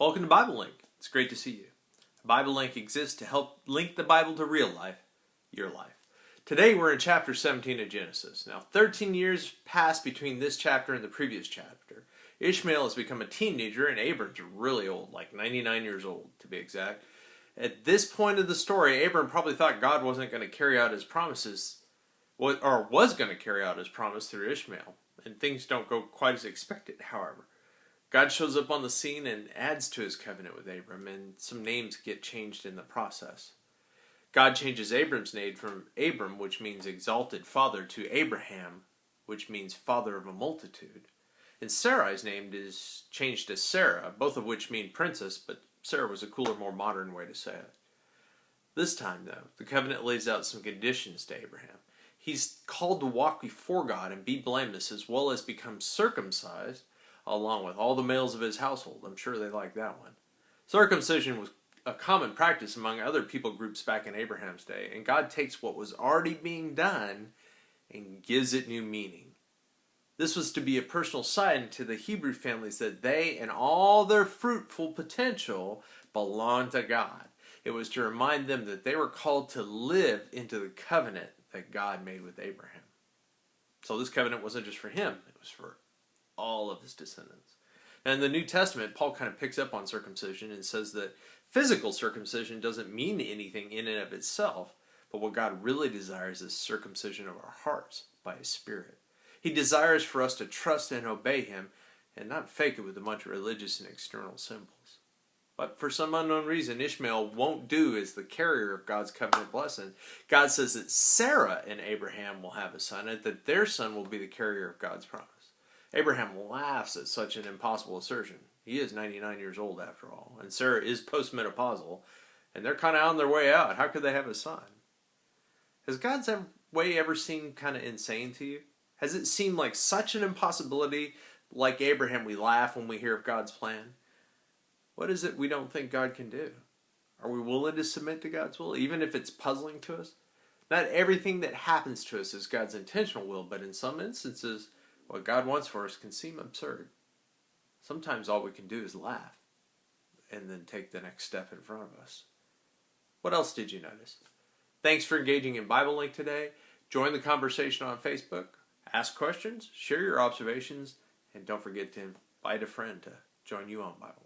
Welcome to BibleLink. It's great to see you. BibleLink exists to help link the Bible to real life, your life. Today we're in chapter 17 of Genesis. Now 13 years passed between this chapter and the previous chapter. Ishmael has become a teenager and Abram's really old, like 99 years old to be exact. At this point of the story, Abram probably thought God wasn't going to carry out his promises, or was going to carry out his promise through Ishmael. And things don't go quite as expected, however. God shows up on the scene and adds to his covenant with Abram, and some names get changed in the process. God changes Abram's name from Abram, which means exalted father, to Abraham, which means father of a multitude. And Sarai's name is changed to Sarah, both of which mean princess, but Sarah was a cooler, more modern way to say it. This time, though, the covenant lays out some conditions to Abraham. He's called to walk before God and be blameless, as well as become circumcised, along with all the males of his household. I'm sure they like that one. Circumcision was a common practice among other people groups back in Abraham's day, and God takes what was already being done and gives it new meaning. This was to be a personal sign to the Hebrew families that they and all their fruitful potential belonged to God. It was to remind them that they were called to live into the covenant that God made with Abraham. So this covenant wasn't just for him, it was for all of his descendants. And in the New Testament, Paul kind of picks up on circumcision and says that physical circumcision doesn't mean anything in and of itself, but what God really desires is circumcision of our hearts by his Spirit. He desires for us to trust and obey him and not fake it with a bunch of religious and external symbols. But for some unknown reason, Ishmael won't do as the carrier of God's covenant blessing. God says that Sarah and Abraham will have a son and that their son will be the carrier of God's promise. Abraham laughs at such an impossible assertion. He is 99 years old after all, and Sarah is postmenopausal, and they're kind of on their way out. How could they have a son? Has God's way ever seemed kind of insane to you? Has it seemed like such an impossibility? Like Abraham, we laugh when we hear of God's plan. What is it we don't think God can do? Are we willing to submit to God's will, even if it's puzzling to us? Not everything that happens to us is God's intentional will, but in some instances, what God wants for us can seem absurd. Sometimes all we can do is laugh and then take the next step in front of us. What else did you notice? Thanks for engaging in BibleLink today. Join the conversation on Facebook. Ask questions, share your observations, and don't forget to invite a friend to join you on BibleLink.